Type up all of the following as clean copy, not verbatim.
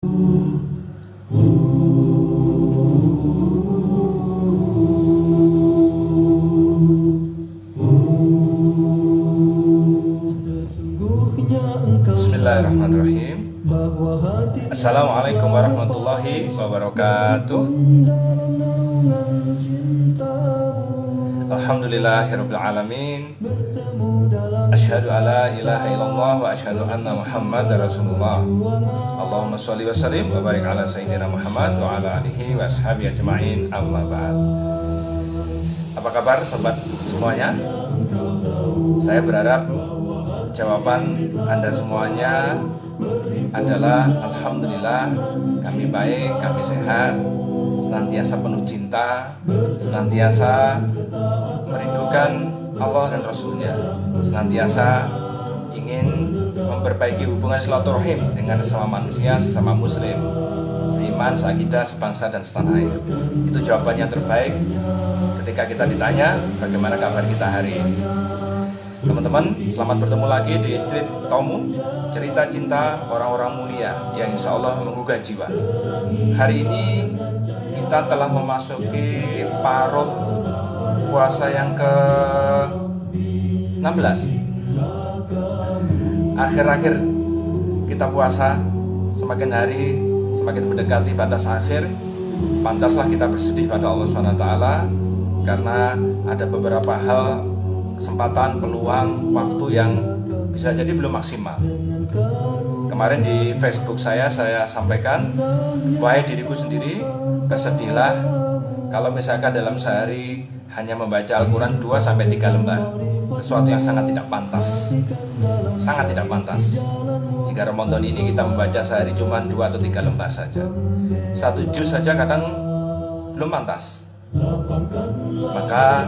Bismillahirrahmanirrahim. Assalamualaikum warahmatullahi wabarakatuh. Alhamdulillahirabbil alamin. Asyhadu alla ilaha illallah wa asyhadu anna Muhammadar Rasulullah. Allahumma shalli wa sallim wa barik ala sayyidina Muhammad wa ala alihi wa ashabihi ajma'in. Amma ba'd. Apa kabar sobat semuanya? Saya berharap jawaban Anda semuanya adalah alhamdulillah, kami baik, kami sehat, senantiasa penuh cinta, senantiasa merindukan Allah dan Rasulnya, senantiasa ingin memperbaiki hubungan silaturahim dengan sesama manusia, sesama muslim, seiman, seakidah, sebangsa dan setanah air. Itu jawaban yang terbaik ketika kita ditanya bagaimana kabar kita hari ini. Teman-teman, selamat bertemu lagi di cerita cinta orang-orang mulia yang insya Allah menggugah jiwa. Hari ini kita telah memasuki paruh puasa yang ke-16. Akhir-akhir kita puasa, semakin hari semakin mendekati batas akhir. Pantaslah kita bersedih pada Allah SWT karena ada beberapa hal, kesempatan, peluang, waktu yang bisa jadi belum maksimal. Kemarin di Facebook saya sampaikan, wahai diriku sendiri, bersedihlah kalau misalkan dalam sehari hanya membaca Al-Quran 2-3 lembar. Sesuatu yang sangat tidak pantas. Sangat tidak pantas. Jika Ramadan ini kita membaca sehari cuma 2 atau 3 lembar saja. 1 juz saja kadang belum pantas. Maka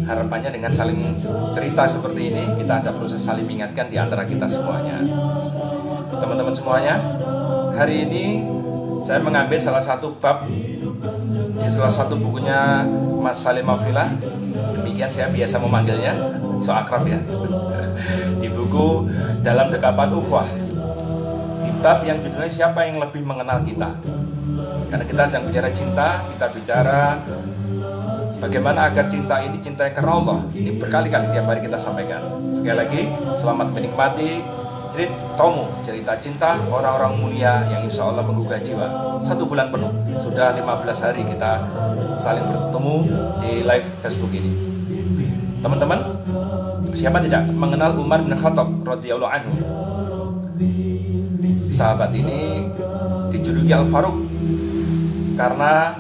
harapannya dengan saling cerita seperti ini, kita ada proses saling mengingatkan di antara kita semuanya. Teman-teman semuanya, hari ini saya mengambil salah satu bab di salah satu bukunya Mas Salim Mafilah. Demikian saya biasa memanggilnya, so akrab ya. Di buku Dalam Dekapan Ukhuwah, di bab yang judulnya Siapa yang Lebih Mengenal Kita. Karena kita sedang bicara cinta, kita bicara bagaimana agar cinta ini cinta yang karena Allah. Ini berkali-kali tiap hari kita sampaikan. Sekali lagi, selamat menikmati cerita cinta orang-orang mulia yang insya Allah menggugah jiwa. 1 bulan penuh, sudah 15 hari kita saling bertemu di live Facebook ini. Teman-teman, siapa tidak mengenal Umar bin Khattab radhiyallahu anhu? Sahabat ini dijuluki Al-Faruq karena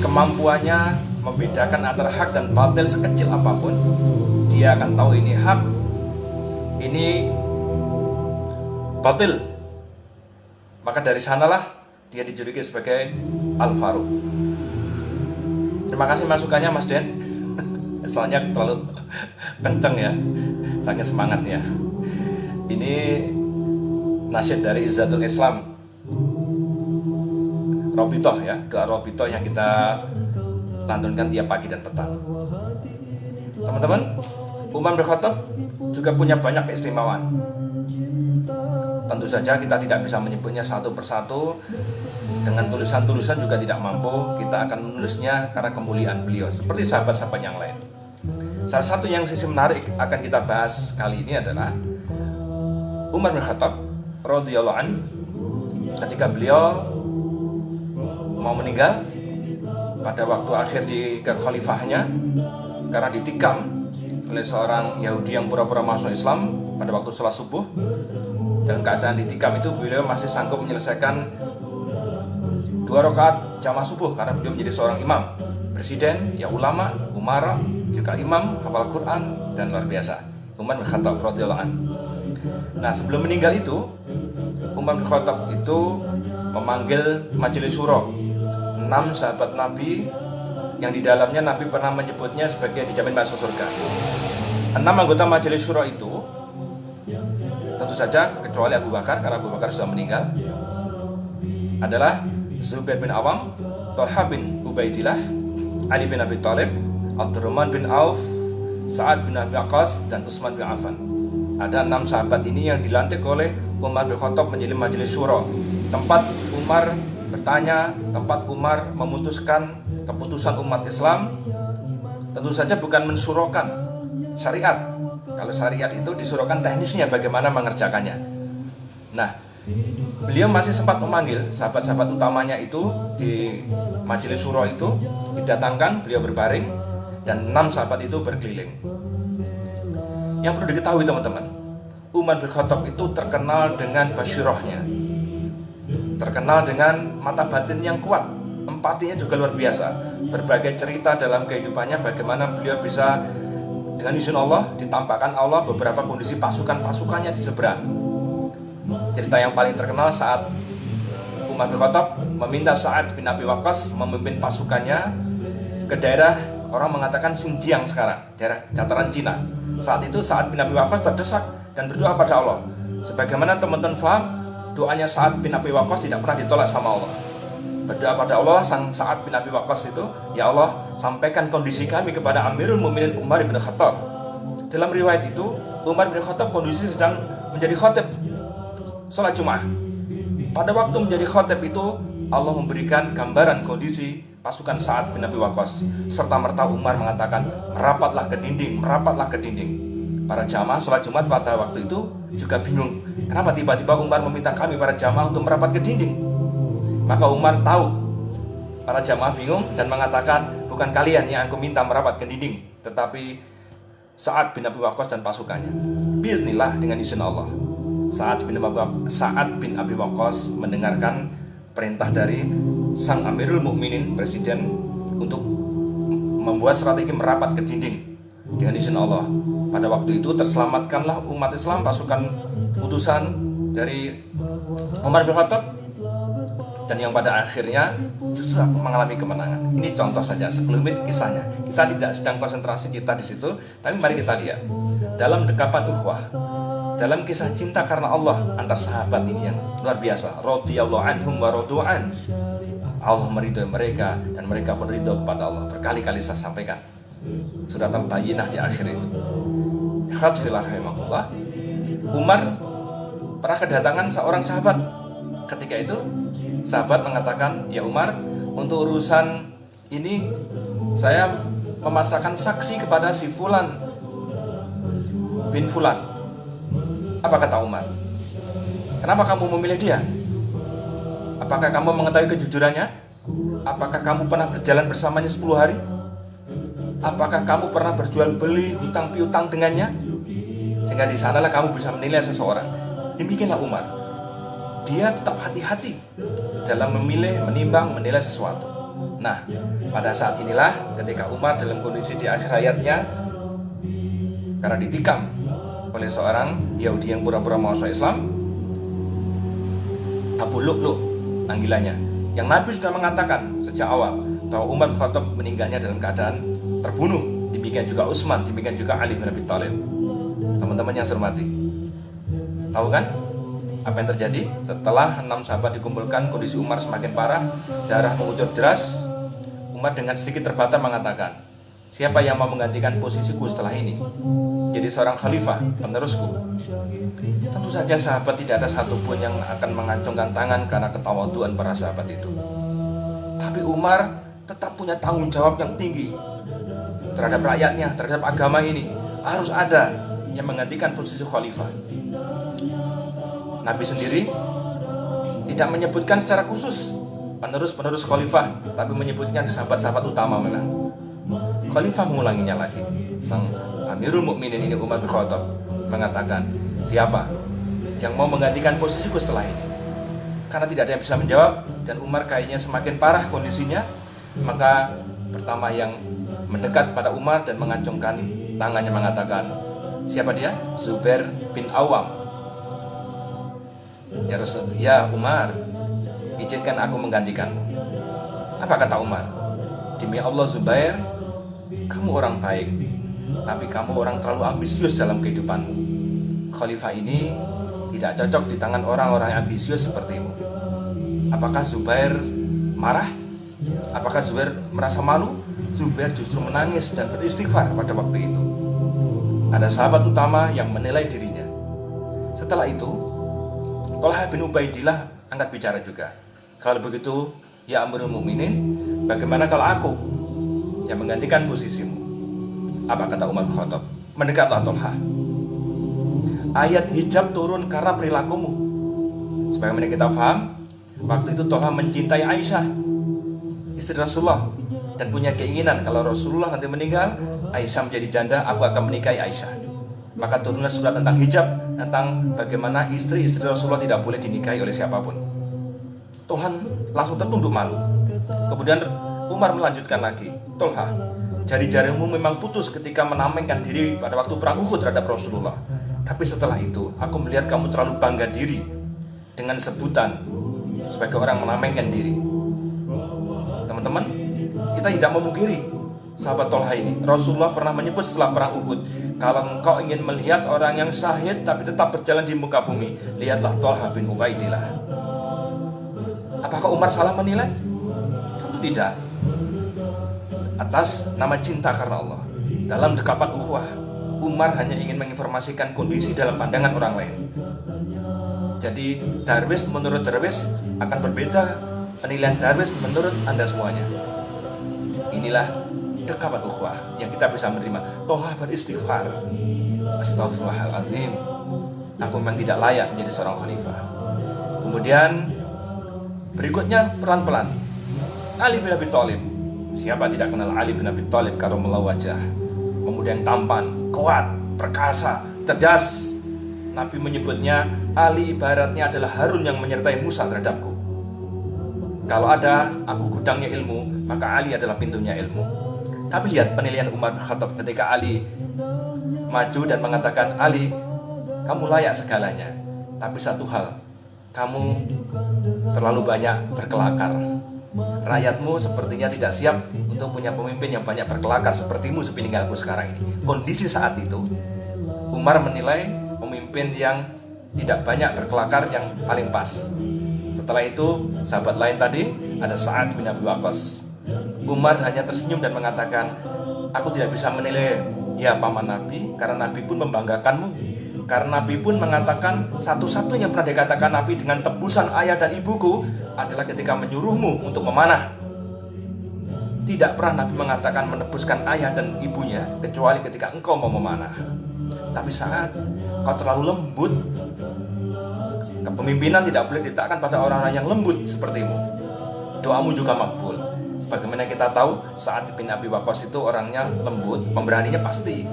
kemampuannya membedakan antara hak dan batil sekecil apapun. Dia akan tahu ini hak, ini batil. Maka dari sanalah dia dijuluki sebagai Al-Faruq. Terima kasih masukannya Mas Den. Soalnya terlalu kenceng ya, sangat semangat ya. Ini nasyid dari Izzatul Islam Robitoh ya, doa Robitoh yang kita lantunkan tiap pagi dan petang. Teman-teman, Umar bin Khattab juga punya banyak keistimewaan. Tentu saja kita tidak bisa menyebutnya satu persatu. Dengan tulisan-tulisan juga tidak mampu. Kita akan menulisnya karena kemuliaan beliau, seperti sahabat-sahabat yang lain. Salah satu yang sisi menarik akan kita bahas kali ini adalah Umar bin Khattab radhiyallahu anhu ketika beliau mau meninggal pada waktu akhir di kekhalifahnya karena ditikam oleh seorang Yahudi yang pura-pura masuk Islam pada waktu sholat subuh. Dalam keadaan ditikam itu beliau masih sanggup menyelesaikan 2 rakaat jamaah subuh karena beliau menjadi seorang imam, presiden, ya ulama, umara, juga imam, hafal Quran dan luar biasa. Umar bin Khattab radhiyallahu anhu. Nah, sebelum meninggal itu Umar bin Khattab itu memanggil majelis syura 6 sahabat Nabi yang di dalamnya Nabi pernah menyebutnya sebagai dijamin masuk surga. 6 anggota majelis syura itu tentu saja kecuali Abu Bakar karena Abu Bakar sudah meninggal, adalah Zubair bin Awam, Thalhah bin Ubaidillah, Ali bin Abi Thalib, Abdurrahman bin Auf, Sa'ad bin Abi Waqqas, dan Utsman bin Affan. Ada 6 sahabat ini yang dilantik oleh Umar bin Khattab menjadi majelis syura tempat Umar bertanya, tempat Umar memutuskan keputusan umat Islam. Tentu saja bukan mensurokan syariat. Kalau syariat itu disuruhkan teknisnya bagaimana mengerjakannya. Nah, beliau masih sempat memanggil sahabat-sahabat utamanya itu di majelis syuro itu, didatangkan, beliau berbaring dan 6 sahabat itu berkeliling. Yang perlu diketahui teman-teman, Umar bin Khattab itu terkenal dengan basyirohnya, terkenal dengan mata batin yang kuat, empatinya juga luar biasa. Berbagai cerita dalam kehidupannya bagaimana beliau bisa dengan izin Allah ditampakkan Allah beberapa kondisi pasukan-pasukannya di seberang. Cerita yang paling terkenal saat Umar bin Khattab meminta Sa'ad bin Abi Waqqas memimpin pasukannya ke daerah, orang mengatakan Xinjiang sekarang, daerah dataran Cina. Saat itu Sa'ad bin Abi Waqqas terdesak dan berdoa pada Allah. Sebagaimana teman-teman paham, doanya Sa'ad bin Abi Waqqas tidak pernah ditolak sama Allah. Berdoa pada Allah, sang Sa'ad bin Abi Waqqas itu, ya Allah, sampaikan kondisi kami kepada Amirul Mukminin Umar bin Khattab. Dalam riwayat itu, Umar bin Khattab kondisi sedang menjadi khatib sholat Jumat. Pada waktu menjadi khatib itu, Allah memberikan gambaran kondisi pasukan Sa'ad bin Abi Waqqas. Serta merta Umar mengatakan, merapatlah ke dinding, merapatlah ke dinding. Para jamaah sholat Jumat pada waktu itu juga bingung, kenapa tiba-tiba Umar meminta kami para jamaah untuk merapat ke dinding. Maka Umar tahu para jamaah bingung dan mengatakan, bukan kalian yang aku minta merapat ke dinding, tetapi Sa'ad bin Abi Waqqas dan pasukannya. Bismillah, dengan izin Allah, Sa'ad bin Abi Waqqas mendengarkan perintah dari sang Amirul Mukminin, presiden, untuk membuat strategi merapat ke dinding. Dengan izin Allah, pada waktu itu terselamatkanlah umat Islam, pasukan utusan dari Umar bin Khattab, dan yang pada akhirnya justru mengalami kemenangan. Ini contoh saja, sekelumit kisahnya. Kita tidak sedang konsentrasi kita di situ, tapi mari kita lihat dalam dekapan ukhuwah, dalam kisah cinta karena Allah antar sahabat ini yang luar biasa. Radhiyallahu anhum wa radu'an. Allah meridhoi mereka dan mereka pun ridho kepada Allah. Berkali-kali saya sampaikan surat Al-Bayyinah di akhir itu. Khatfillah, Umar pernah kedatangan seorang sahabat. Ketika itu sahabat mengatakan, ya Umar, untuk urusan ini saya memasrahkan saksi kepada si Fulan bin Fulan. Apa kata Umar? Kenapa kamu memilih dia? Apakah kamu mengetahui kejujurannya? Apakah kamu pernah berjalan bersamanya 10 hari? Apakah kamu pernah berjual beli, hutang piutang dengannya? Sehingga di sanalah kamu bisa menilai seseorang. Demikianlah Umar. Dia tetap hati-hati dalam memilih, menimbang, menilai sesuatu. Nah, pada saat inilah ketika Umar dalam kondisi di akhir hayatnya, karena ditikam oleh seorang Yahudi yang pura-pura masuk Islam, Abu Lu'lu' panggilannya, yang Nabi sudah mengatakan sejak awal bahwa Umar bin Khattab meninggalnya dalam keadaan terbunuh. Demikian juga Utsman, demikian juga Ali bin Abi Thalib. Teman-teman yang saya hormati, tahu kan apa yang terjadi? Setelah 6 sahabat dikumpulkan, kondisi Umar semakin parah, darah mengucur deras. Umar dengan sedikit terbata mengatakan, siapa yang mau menggantikan posisiku setelah ini? Jadi seorang khalifah, penerusku. Tentu saja sahabat tidak ada satupun yang akan mengacungkan tangan karena ketawaduan para sahabat itu. Tapi Umar tetap punya tanggung jawab yang tinggi terhadap rakyatnya, terhadap agama ini. Harus ada yang menggantikan posisi khalifah. Nabi sendiri tidak menyebutkan secara khusus penerus-penerus khalifah, tapi menyebutkan sahabat-sahabat utama memang. Khalifah mengulanginya lagi. Sang Amirul Mukminin ini Umar bin Khattab mengatakan, siapa yang mau menggantikan posisiku setelah ini? Karena tidak ada yang bisa menjawab dan Umar kayaknya semakin parah kondisinya, maka pertama yang mendekat pada Umar dan mengacungkan tangannya mengatakan, siapa dia? Zubair bin Awam. Ya Rasul, ya Umar, izinkan aku menggantikanmu. Apa kata Umar? Demi Allah Zubair, kamu orang baik, tapi kamu orang terlalu ambisius dalam kehidupanmu. Khalifah ini tidak cocok di tangan orang-orang yang ambisius sepertimu. Apakah Zubair marah? Apakah Zubair merasa malu? Zubair justru menangis dan beristighfar pada waktu itu. Ada sahabat utama yang menilai dirinya. Setelah itu, Thalhah bin Ubaidillah angkat bicara juga. Kalau begitu, ya Amirul Mukminin, bagaimana kalau aku yang menggantikan posisimu? Apa kata Umar bin Khattab? Mendekatlah Tolha. Ayat hijab turun karena perilakumu. Sebagaimana kita paham, waktu itu Tolha mencintai Aisyah, istri Rasulullah, dan punya keinginan kalau Rasulullah nanti meninggal, Aisyah menjadi janda, aku akan menikahi Aisyah. Maka turunlah surat tentang hijab, tentang bagaimana istri-istri Rasulullah tidak boleh dinikahi oleh siapapun. Tuhan langsung tertunduk malu. Kemudian Umar melanjutkan lagi, Tolha, jari-jarimu memang putus ketika menamengkan diri pada waktu perang Uhud terhadap Rasulullah. Tapi setelah itu, aku melihat kamu terlalu bangga diri dengan sebutan sebagai orang menamengkan diri. Teman-teman, kita tidak memungkiri sahabat Tolha ini. Rasulullah pernah menyebut setelah perang Uhud, kalau engkau ingin melihat orang yang syahid tapi tetap berjalan di muka bumi, lihatlah Tolha bin Ubaidillah. Apakah Umar salah menilai? Tentu tidak. Atas nama cinta karena Allah, dalam dekapan ukhuwah, Umar hanya ingin menginformasikan kondisi dalam pandangan orang lain. Jadi Darwis menurut Darwis akan berbeda penilaian Darwis menurut Anda semuanya. Inilah dekapan ukhuwah yang kita bisa menerima. Tolha beristighfar, Astaghfirullahaladzim, aku memang tidak layak menjadi seorang khalifah. Kemudian berikutnya pelan-pelan Ali bin Abi Thalib. Siapa tidak kenal Ali bin Abi Thalib, karomullah wajah, pemuda yang tampan, kuat, perkasa, cerdas. Nabi menyebutnya Ali ibaratnya adalah Harun yang menyertai Musa terhadapku. Kalau ada aku gudangnya ilmu, maka Ali adalah pintunya ilmu. Tapi lihat penilaian Umar bin Khattab ketika Ali maju dan mengatakan, Ali, kamu layak segalanya, tapi satu hal, kamu terlalu banyak berkelakar. Rakyatmu sepertinya tidak siap untuk punya pemimpin yang banyak berkelakar sepertimu sepeninggalku sekarang ini. Kondisi saat itu, Umar menilai pemimpin yang tidak banyak berkelakar yang paling pas. Setelah itu, sahabat lain tadi ada Sa'ad bin Abi Waqqas. Umar hanya tersenyum dan mengatakan, aku tidak bisa menilai ya paman Nabi, karena Nabi pun membanggakanmu. Karena Nabi pun mengatakan satu-satunya pernah dikatakan Nabi dengan tebusan ayah dan ibuku adalah ketika menyuruhmu untuk memanah. Tidak pernah Nabi mengatakan menebuskan ayah dan ibunya kecuali ketika engkau mau memanah. Tapi saat kau terlalu lembut, kepemimpinan tidak boleh diletakkan pada orang-orang yang lembut sepertimu. Doamu juga makbul. Sebagaimana kita tahu, Sa'ad bin Abi Waqqas itu orangnya lembut, pemberaninya pasti,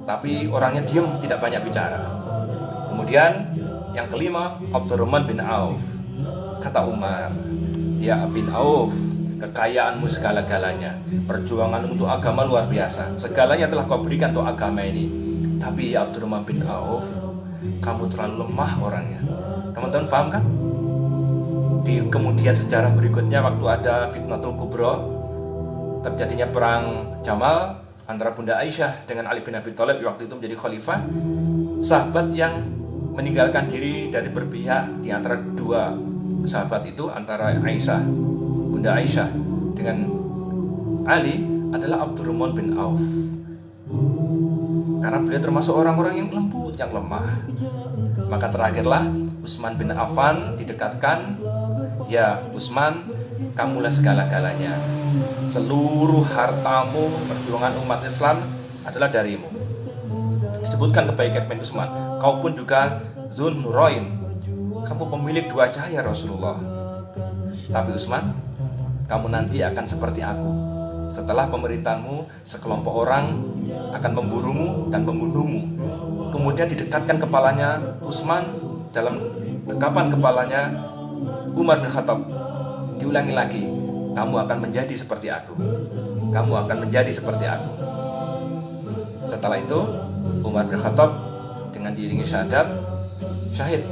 tapi orangnya diam, tidak banyak bicara. Kemudian yang kelima, Abdurrahman bin Auf. Kata Umar, ya bin Auf, kekayaanmu segala-galanya, perjuangan untuk agama luar biasa, segalanya telah kau berikan untuk agama ini. Tapi ya Abdurrahman bin Auf, kamu terlalu lemah orangnya. Teman-teman paham kan? Di kemudian sejarah berikutnya, waktu ada Fitnatul Kubra, terjadinya perang Jamal antara Bunda Aisyah dengan Ali bin Abi Thalib, waktu itu menjadi khalifah. Sahabat yang meninggalkan diri dari berpihak di antara dua sahabat itu, antara Aisyah, Bunda Aisyah dengan Ali, adalah Abdurrahman bin Auf. Karena beliau termasuk orang-orang yang lembut, yang lemah. Maka terakhirlah Utsman bin Affan didekatkan, ya Utsman, kamulah segala-galanya. Seluruh hartamu, perjuangan umat Islam adalah darimu. Disebutkan kebaikan bin Utsman, kau pun juga Dzun Nurain, kamu pemilik dua cahaya Rasulullah. Tapi Utsman, kamu nanti akan seperti aku. Setelah pemerintahanmu, sekelompok orang akan memburumu dan membunuhmu. Kemudian didekatkan kepalanya Utsman, dalam dekapan kepalanya Umar bin Khattab, diulangi lagi, kamu akan menjadi seperti aku. Kamu akan menjadi seperti aku. Setelah itu Umar bin Khattab dengan diiringi syahadat, syahid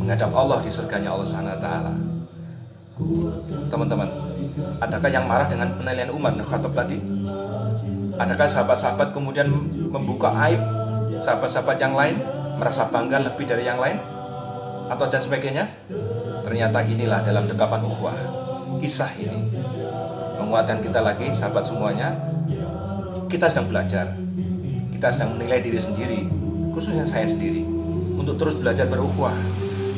menghadap Allah di surganya Allah SWT. Teman-teman, adakah yang marah dengan penilaian Umar bin Khattab tadi? Adakah sahabat-sahabat kemudian membuka aib sahabat-sahabat yang lain, merasa bangga lebih dari yang lain, atau dan sebagainya? Ternyata inilah dalam dekapan ukhuwah. Kisah ini menguatkan kita lagi, sahabat semuanya. Kita sedang belajar, kita sedang menilai diri sendiri, khususnya saya sendiri, untuk terus belajar berukhuwah,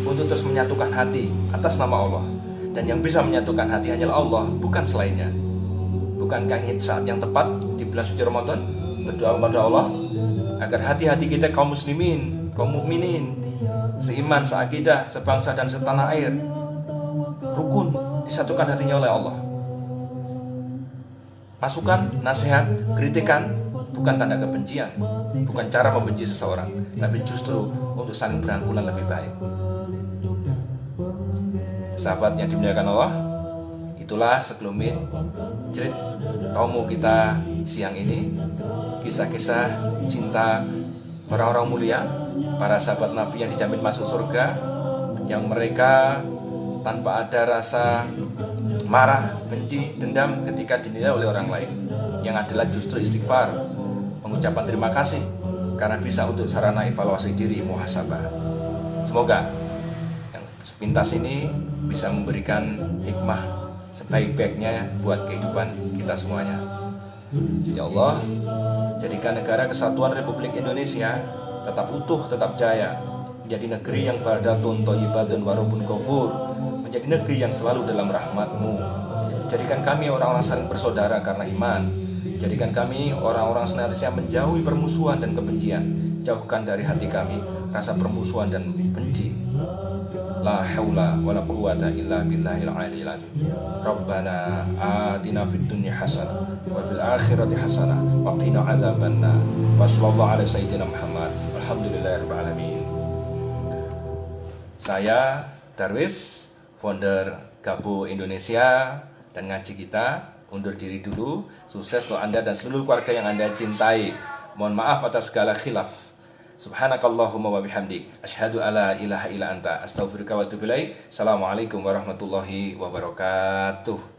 untuk terus menyatukan hati atas nama Allah. Dan yang bisa menyatukan hati hanyalah Allah, bukan selainnya. Bukankah ini saat yang tepat di bulan suci Ramadan berdoa kepada Allah agar hati-hati kita kaum muslimin, kaum mukminin, seiman, seakidah, sebangsa dan setanah air, rukun, disatukan hatinya oleh Allah. Masukan, nasihat, kritikan bukan tanda kebencian, bukan cara membenci seseorang, tapi justru untuk saling berangkulan lebih baik. Sahabat yang dimuliakan Allah, itulah sekelumit cerita taumu kita siang ini, kisah-kisah cinta orang-orang mulia, para sahabat Nabi yang dijamin masuk surga, yang mereka tanpa ada rasa marah, benci, dendam ketika dinilai oleh orang lain, yang adalah justru istighfar, mengucapkan terima kasih karena bisa untuk sarana evaluasi diri, muhasabah. Semoga yang sepintas ini bisa memberikan hikmah sebaik-baiknya buat kehidupan kita semuanya. Ya Allah, jadikan negara kesatuan Republik Indonesia tetap utuh, tetap jaya, menjadi negeri yang baldatun thayyibatun wa rabbun ghafur, menjadi negeri yang selalu dalam rahmat-Mu. Jadikan kami orang-orang saling bersaudara karena iman. Jadikan kami orang-orang senantiasa menjauhi permusuhan dan kebencian. Jauhkan dari hati kami rasa permusuhan dan benci. La haula wala quwata illa billahil aliyil azim. Rabbana atina fid dunya hasanah wa fil akhirati hasanah wa qina adzabannar. Wa sallallahu ala sayyidina Muhammad. Alhamdulillahirabbil alamin. Saya Darwis, founder Gabo Indonesia dan ngaji kita, undur diri dulu. Sukses untuk Anda dan seluruh keluarga yang Anda cintai. Mohon maaf atas segala khilaf. Subhanakallahumma wa bihamdik, asyhadu alla ilaha illa anta, astaghfiruka wa atubu ilaik. Assalamualaikum warahmatullahi wabarakatuh.